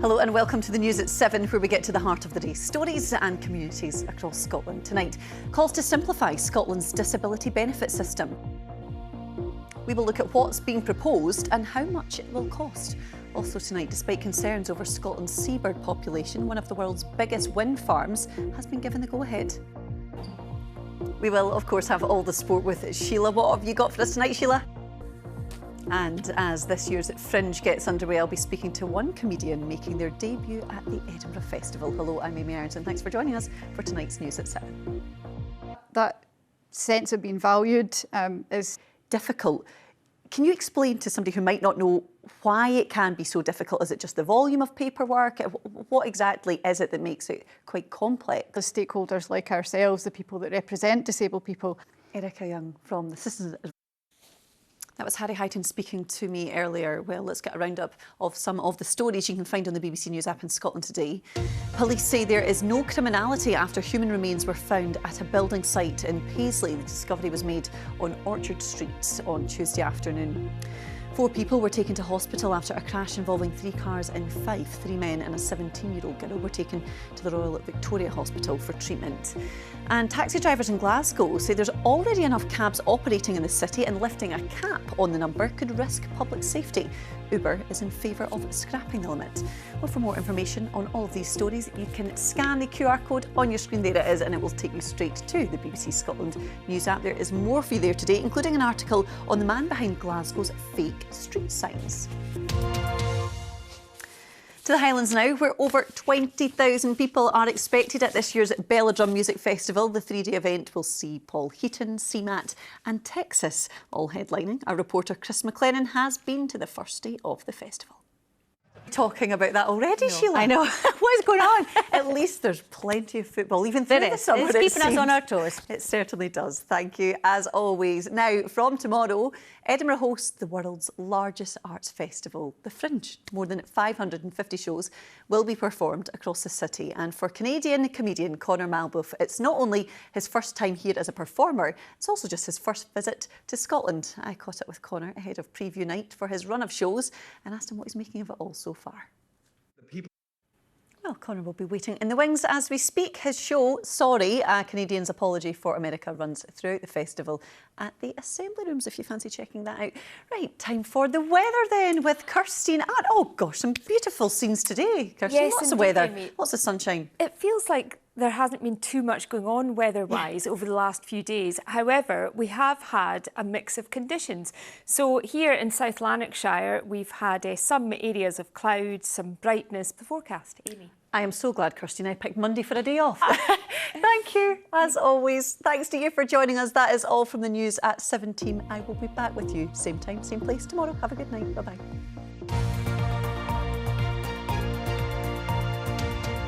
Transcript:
Hello and welcome to the news at 7, where we get to the heart of the day. Stories and communities across Scotland. Tonight, calls to simplify Scotland's disability benefit system. We will look at what's being proposed and how much it will cost. Also tonight, despite concerns over Scotland's seabird population, one of the world's biggest wind farms has been given the go-ahead. We will, of course, have all the sport with Sheila. What have you got for us tonight, Sheila? And as this year's Fringe gets underway, I'll be speaking to one comedian making their debut at the Edinburgh Festival. Hello, I'm Amy Irons and thanks for joining us for tonight's news at 7. That sense of being valued is difficult. Can you explain to somebody who might not know why it can be so difficult? Is it just the volume of paperwork? What exactly is it that makes it quite complex? the stakeholders like ourselves, the people that represent disabled people. Erica Young from the Citizens. That was Harry Highton speaking to me earlier. Well, let's get a roundup of some of the stories you can find on the BBC News app in Scotland today. Police say there is no criminality after human remains were found at a building site in Paisley. The discovery was made on Orchard Street on Tuesday afternoon. 4 people were taken to hospital after a crash involving 3 cars in Fife. 3 men and a 17-year-old girl were taken to the Royal Victoria Hospital for treatment. And taxi drivers in Glasgow say there's already enough cabs operating in the city, and lifting a cap on the number could risk public safety. Uber is in favour of scrapping the limit. Well, for more information on all of these stories, you can scan the QR code on your screen. There it is, and it will take you straight to the BBC Scotland News app. There is more for you there today, including an article on the man behind Glasgow's fake street signs. To the Highlands now, where over 20,000 people are expected at this year's Belladrum Music Festival. The 3-day event will see Paul Heaton, CMAT and Texas all headlining. Our reporter Chris McLennan has been to the first day of the festival. Talking about that already, Sheila. I know. What is going on? At least there's plenty of football, even through the summer. It's keeping us on our toes. It certainly does. Thank you, as always. Now, from tomorrow, Edinburgh hosts the world's largest arts festival, the Fringe. More than 550 shows will be performed across the city. And for Canadian comedian Conor Malbouf, it's not only his first time here as a performer, it's also just his first visit to Scotland. I caught up with Conor ahead of preview night for his run of shows and asked him what he's making of it all so far. Well, Conor will be waiting in the wings as we speak. His show, Sorry, a Canadian's Apology for America, runs throughout the festival at the Assembly Rooms, if you fancy checking that out. Right, time for the weather then with Kirstine. And, oh gosh, some beautiful scenes today, Kirstine. Yes, lots of indeed, weather, Amy. lots of sunshine. It feels like there hasn't been too much going on weather-wise over the last few days. However, we have had a mix of conditions. So here in South Lanarkshire, we've had some areas of clouds, some brightness. The forecast, Amy. I am so glad, Kirstine, I picked Monday for a day off. Thank you, as always. Thanks to you for joining us. That is all from the news at 7 team. I will be back with you same time, same place tomorrow. Have a good night. Bye-bye.